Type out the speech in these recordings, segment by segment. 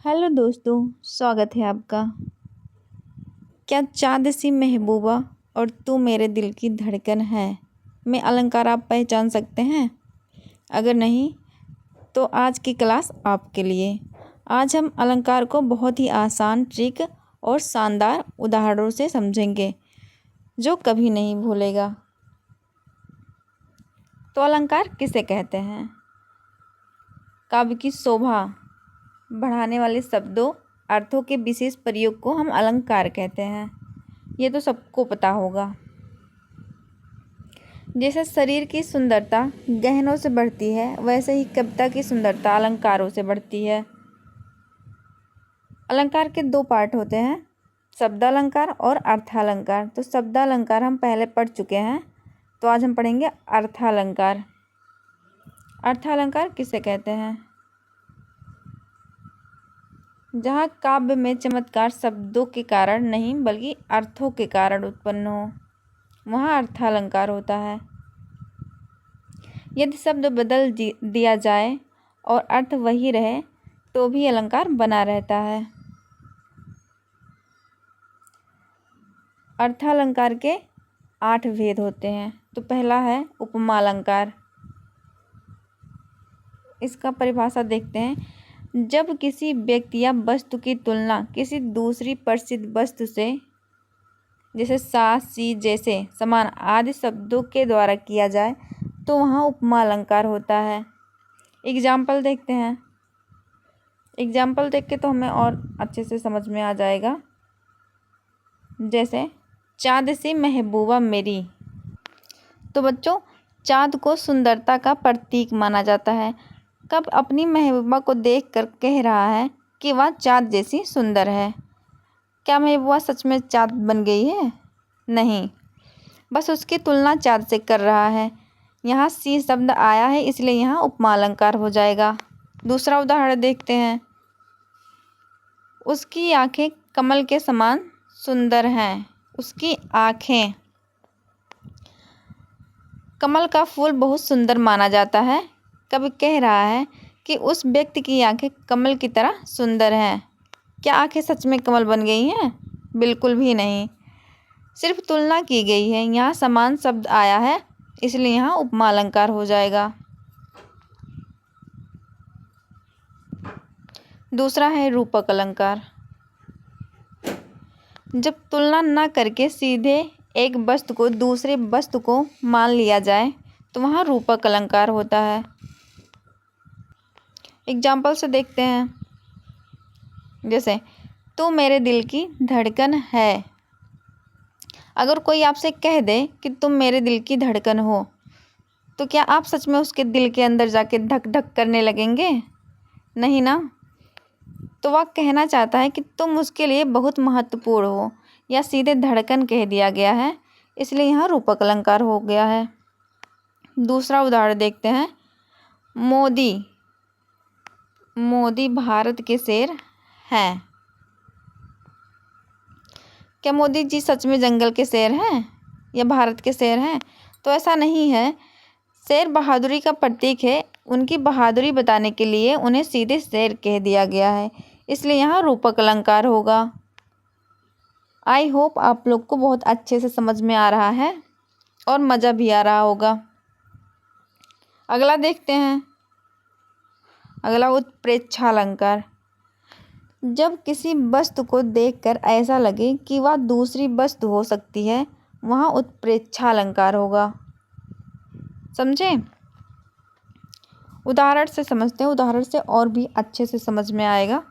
Hello दोस्तों, स्वागत है आपका। क्या चाँद सी महबूबा और तू मेरे दिल की धड़कन है में अलंकार आप पहचान सकते हैं? अगर नहीं तो आज की क्लास आपके लिए। आज हम अलंकार को बहुत ही आसान ट्रिक और शानदार उदाहरणों से समझेंगे जो कभी नहीं भूलेगा। तो अलंकार किसे कहते हैं? काव्य की शोभा बढ़ाने वाले शब्दों अर्थों के विशेष प्रयोग को हम अलंकार कहते हैं। ये तो सबको पता होगा। जैसे शरीर की सुंदरता गहनों से बढ़ती है, वैसे ही कविता की सुंदरता अलंकारों से बढ़ती है। अलंकार के दो पार्ट होते हैं, शब्दालंकार और अर्थालंकार। तो शब्दालंकार हम पहले पढ़ चुके हैं, तो आज हम पढ़ेंगे अर्थालंकार। अर्थालंकार किसे कहते हैं? जहाँ काव्य में चमत्कार शब्दों के कारण नहीं बल्कि अर्थों के कारण उत्पन्न हो, वहाँ अर्थालंकार होता है। यदि शब्द बदल दिया जाए और अर्थ वही रहे तो भी अलंकार बना रहता है। अर्थालंकार के 8 भेद होते हैं। तो पहला है उपमा अलंकार। इसका परिभाषा देखते हैं। जब किसी व्यक्ति या वस्तु की तुलना किसी दूसरी प्रसिद्ध वस्तु से, जैसे सा, सी जैसे समान आदि शब्दों के द्वारा किया जाए तो वहाँ उपमा अलंकार होता है। एग्जाम्पल देखते हैं। एग्जाम्पल देख के तो हमें और अच्छे से समझ में आ जाएगा। जैसे चाँद सी महबूबा मेरी। तो बच्चों, चाँद को सुंदरता का प्रतीक माना जाता है। कब अपनी महबूबा को देखकर कह रहा है कि वह चाँद जैसी सुंदर है। क्या महबूबा सच में चाँद बन गई है? नहीं, बस उसकी तुलना चाँद से कर रहा है। यहाँ सी शब्द आया है, इसलिए यहाँ उपमा अलंकार हो जाएगा। दूसरा उदाहरण देखते हैं। उसकी आंखें कमल के समान सुंदर हैं। उसकी आंखें, कमल का फूल बहुत सुंदर माना जाता है। कभी कह रहा है कि उस व्यक्ति की आंखें कमल की तरह सुंदर हैं। क्या आंखें सच में कमल बन गई हैं? बिल्कुल भी नहीं, सिर्फ तुलना की गई है। यहाँ समान शब्द आया है, इसलिए यहाँ उपमा अलंकार हो जाएगा। दूसरा है रूपक अलंकार। जब तुलना न करके सीधे एक वस्तु को दूसरे वस्तु को मान लिया जाए तो वहाँ रूपक अलंकार होता है। एग्जाम्पल से देखते हैं। जैसे तू मेरे दिल की धड़कन है। अगर कोई आपसे कह दे कि तुम मेरे दिल की धड़कन हो, तो क्या आप सच में उसके दिल के अंदर जाके धक धक करने लगेंगे? नहीं ना। तो वह कहना चाहता है कि तुम उसके लिए बहुत महत्वपूर्ण हो, या सीधे धड़कन कह दिया गया है, इसलिए यहाँ रूपक अलंकार हो गया है। दूसरा उदाहरण देखते हैं। मोदी मोदी भारत के शेर हैं। क्या मोदी जी सच में जंगल के शेर हैं या भारत के शेर हैं? तो ऐसा नहीं है। शेर बहादुरी का प्रतीक है। उनकी बहादुरी बताने के लिए उन्हें सीधे शेर कह दिया गया है, इसलिए यहाँ रूपक अलंकार होगा। आई होप आप लोग को बहुत अच्छे से समझ में आ रहा है और मज़ा भी आ रहा होगा। अगला देखते हैं। अगला उत्प्रेक्षा अलंकार। जब किसी वस्तु को देखकर ऐसा लगे कि वह दूसरी वस्तु हो सकती है, वहाँ उत्प्रेक्षा अलंकार होगा। समझे? उदाहरण से समझते हैं। उदाहरण से और भी अच्छे से समझ में आएगा।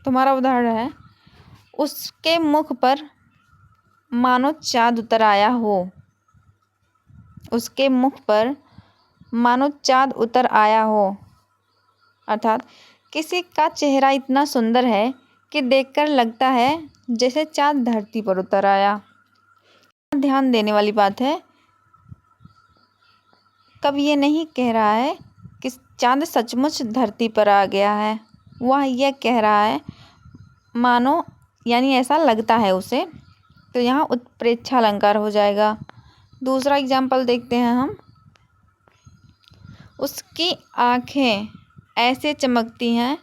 तुम्हारा उदाहरण है, उसके मुख पर मानो चाँद उतर आया हो। उसके मुख पर मानो चाँद उतर आया हो, अर्थात किसी का चेहरा इतना सुंदर है कि देखकर लगता है जैसे चाँद धरती पर उतर आया। ध्यान देने वाली बात है, कब ये नहीं कह रहा है कि चाँद सचमुच धरती पर आ गया है। वह यह कह रहा है मानो, यानी ऐसा लगता है उसे। तो यहाँ उत्प्रेक्षा अलंकार हो जाएगा। दूसरा एग्जाम्पल देखते हैं हम। उसकी आँखें ऐसे चमकती हैं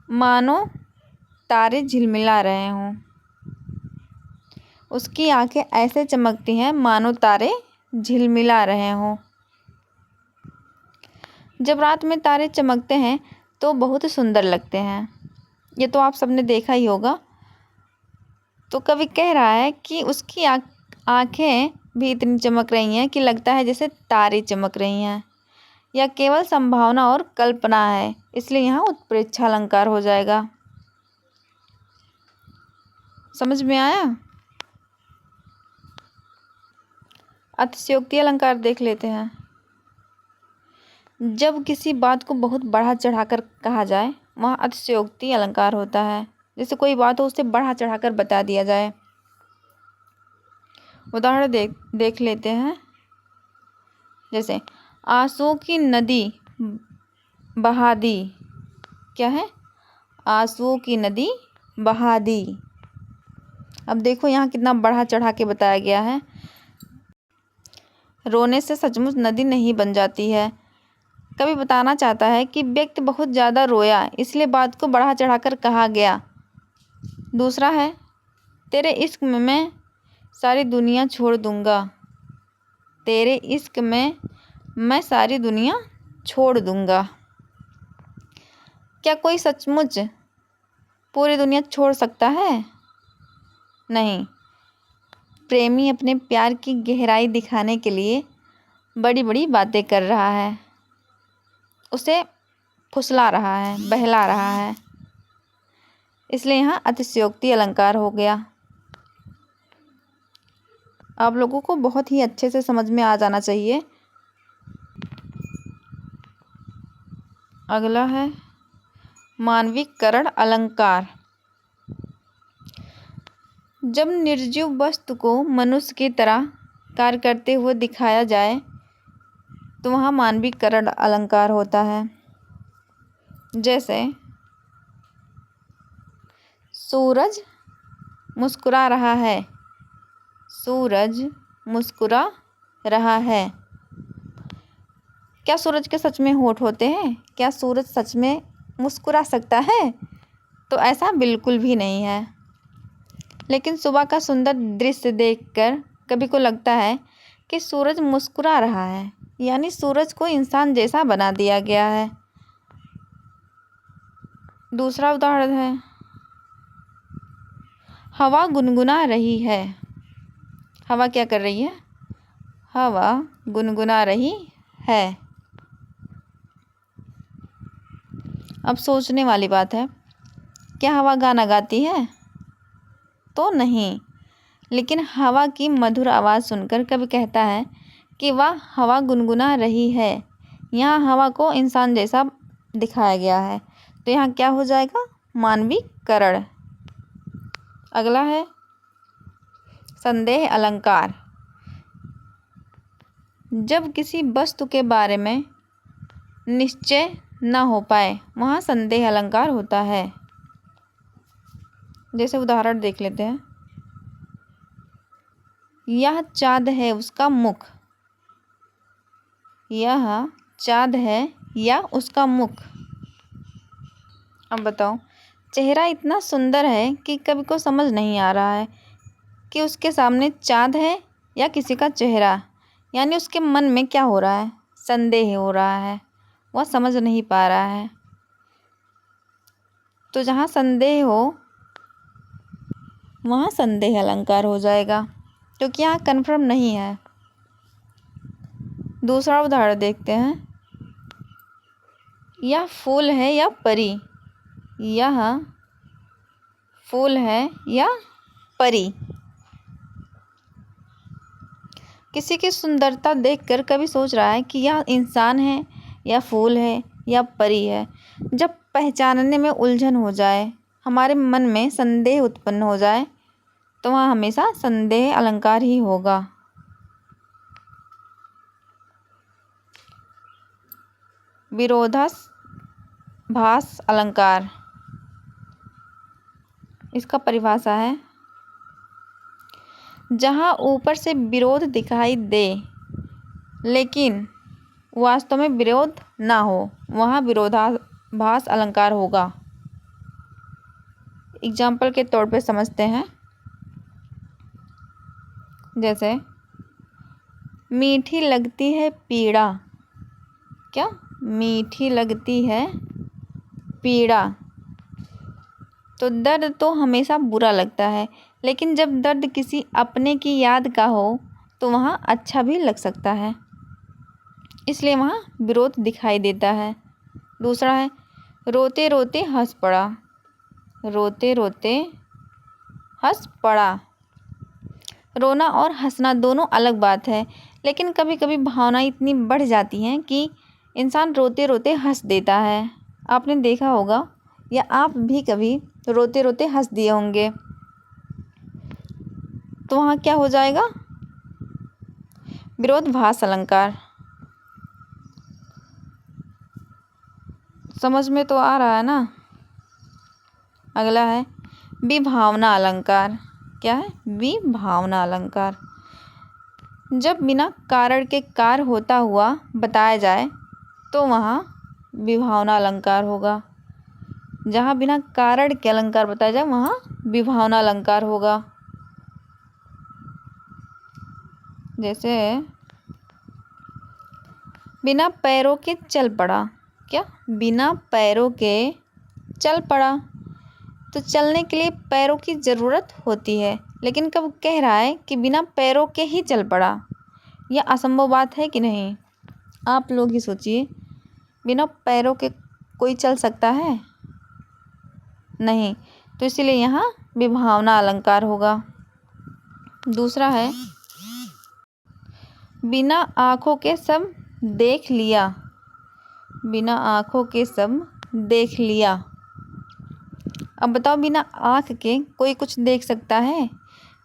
मानो तारे झिलमिला रहे हों। उसकी आंखें ऐसे चमकती हैं मानो तारे झिलमिला रहे हों। जब रात में तारे चमकते हैं तो बहुत सुंदर लगते हैं। ये तो आप सबने देखा ही होगा। तो कवि कह रहा है कि उसकी आंखें भी इतनी चमक रही हैं कि लगता है जैसे तारे चमक रही हैं। यह केवल संभावना और कल्पना है, इसलिए यहाँ उत्प्रेक्षा अलंकार हो जाएगा। समझ में आया? अतिशयोक्ति अलंकार देख लेते हैं। जब किसी बात को बहुत बढ़ा चढ़ाकर कहा जाए वहाँ अतिशयोक्ति अलंकार होता है। जैसे कोई बात हो उसे बढ़ा चढ़ाकर बता दिया जाए। उदाहरण देख लेते हैं। जैसे आंसुओं की नदी बहा दी। क्या है? आंसुओं की नदी बहा दी। अब देखो यहाँ कितना बढ़ा चढ़ा के बताया गया है। रोने से सचमुच नदी नहीं बन जाती है। कवि बताना चाहता है कि व्यक्ति बहुत ज़्यादा रोया, इसलिए बात को बढ़ा चढ़ाकर कहा गया। दूसरा है तेरे इश्क में मैं सारी दुनिया छोड़ दूंगा। तेरे इश्क में मैं सारी दुनिया छोड़ दूंगा। क्या कोई सचमुच पूरी दुनिया छोड़ सकता है? नहीं। प्रेमी अपने प्यार की गहराई दिखाने के लिए बड़ी बड़ी बातें कर रहा है, उसे फुसला रहा है, बहला रहा है, इसलिए यहाँ अतिशयोक्ति अलंकार हो गया। आप लोगों को बहुत ही अच्छे से समझ में आ जाना चाहिए। अगला है मानवीकरण अलंकार। जब निर्जीव वस्तु को मनुष्य की तरह कार्य करते हुए दिखाया जाए तो वहाँ मानवीकरण अलंकार होता है। जैसे सूरज मुस्कुरा रहा है। सूरज मुस्कुरा रहा है। क्या सूरज के सच में होंठ होते हैं? क्या सूरज सच में मुस्कुरा सकता है? तो ऐसा बिल्कुल भी नहीं है। लेकिन सुबह का सुंदर दृश्य देखकर कभी को लगता है कि सूरज मुस्कुरा रहा है, यानी सूरज को इंसान जैसा बना दिया गया है। दूसरा उदाहरण है हवा गुनगुना रही है। हवा क्या कर रही है? हवा गुनगुना रही है। अब सोचने वाली बात है, क्या हवा गाना गाती है? तो नहीं। लेकिन हवा की मधुर आवाज़ सुनकर कवि कहता है कि वह हवा गुनगुना रही है। यहाँ हवा को इंसान जैसा दिखाया गया है, तो यहाँ क्या हो जाएगा? मानवीकरण। अगला है संदेह अलंकार। जब किसी वस्तु के बारे में निश्चय न हो पाए वहाँ संदेह अलंकार होता है। जैसे उदाहरण देख लेते हैं। यह चाँद है उसका मुख। यह चाँद है या उसका मुख। अब बताओ, चेहरा इतना सुंदर है कि कभी को समझ नहीं आ रहा है कि उसके सामने चाँद है या किसी का चेहरा, यानी उसके मन में क्या हो रहा है? संदेह हो रहा है, वह समझ नहीं पा रहा है। तो जहाँ संदेह हो वहाँ संदेह अलंकार हो जाएगा, क्योंकि यहाँ कन्फर्म नहीं है। दूसरा उदाहरण देखते हैं। यह फूल है या परी। यह फूल है या परी। किसी की सुंदरता देखकर कभी सोच रहा है कि यह इंसान है या फूल है या परी है। जब पहचानने में उलझन हो जाए, हमारे मन में संदेह उत्पन्न हो जाए, तो वहाँ हमेशा संदेह अलंकार ही होगा। विरोधाभास अलंकार। इसका परिभाषा है जहाँ ऊपर से विरोध दिखाई दे लेकिन वास्तव में विरोध ना हो, वहाँ विरोधाभास अलंकार होगा। एग्जाम्पल के तौर पे समझते हैं, जैसे मीठी लगती है पीड़ा। क्या? मीठी लगती है पीड़ा। तो दर्द तो हमेशा बुरा लगता है, लेकिन जब दर्द किसी अपने की याद का हो तो वहाँ अच्छा भी लग सकता है, इसलिए वहाँ विरोध दिखाई देता है। दूसरा है रोते रोते हंस पड़ा। रोते रोते हंस पड़ा। रोना और हंसना दोनों अलग बात है, लेकिन कभी कभी भावनाएं इतनी बढ़ जाती हैं कि इंसान रोते रोते हंस देता है। आपने देखा होगा या आप भी कभी रोते रोते हंस दिए होंगे, तो वहाँ क्या हो जाएगा? विरोधाभास अलंकार। समझ में तो आ रहा है ना? अगला है विभावना अलंकार। क्या है? विभावना अलंकार। जब बिना कारण के कार्य होता हुआ बताया जाए तो वहाँ विभावना अलंकार होगा। जहाँ बिना कारण के अलंकार बताया जाए वहाँ विभावना अलंकार होगा। जैसे बिना पैरों के चल पड़ा। क्या? बिना पैरों के चल पड़ा। तो चलने के लिए पैरों की ज़रूरत होती है, लेकिन कब कह रहा है कि बिना पैरों के ही चल पड़ा। यह असंभव बात है कि नहीं? आप लोग ही सोचिए, बिना पैरों के कोई चल सकता है? नहीं। तो इसीलिए यहाँ विभावना अलंकार होगा। दूसरा है बिना आँखों के सब देख लिया। बिना आँखों के सब देख लिया। अब बताओ, बिना आँख के कोई कुछ देख सकता है?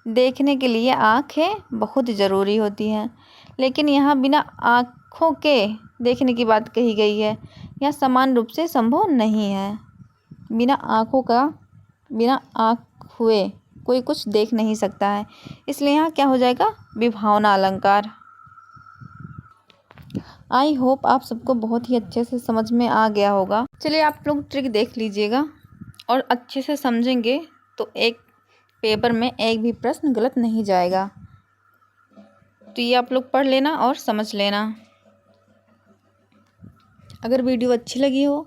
देखने के लिए आँखें बहुत ज़रूरी होती हैं, लेकिन यहाँ बिना आँखों के देखने की बात कही गई है। यह समान रूप से संभव नहीं है। बिना आँख हुए कोई कुछ देख नहीं सकता है, इसलिए यहाँ क्या हो जाएगा? विभावना अलंकार। आई होप आप सबको बहुत ही अच्छे से समझ में आ गया होगा। चलिए आप लोग ट्रिक देख लीजिएगा और अच्छे से समझेंगे तो एक पेपर में एक भी प्रश्न गलत नहीं जाएगा। तो ये आप लोग पढ़ लेना और समझ लेना। अगर वीडियो अच्छी लगी हो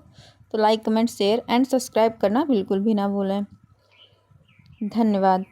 तो like, comment, share and subscribe करना बिल्कुल भी ना भूलें। धन्यवाद।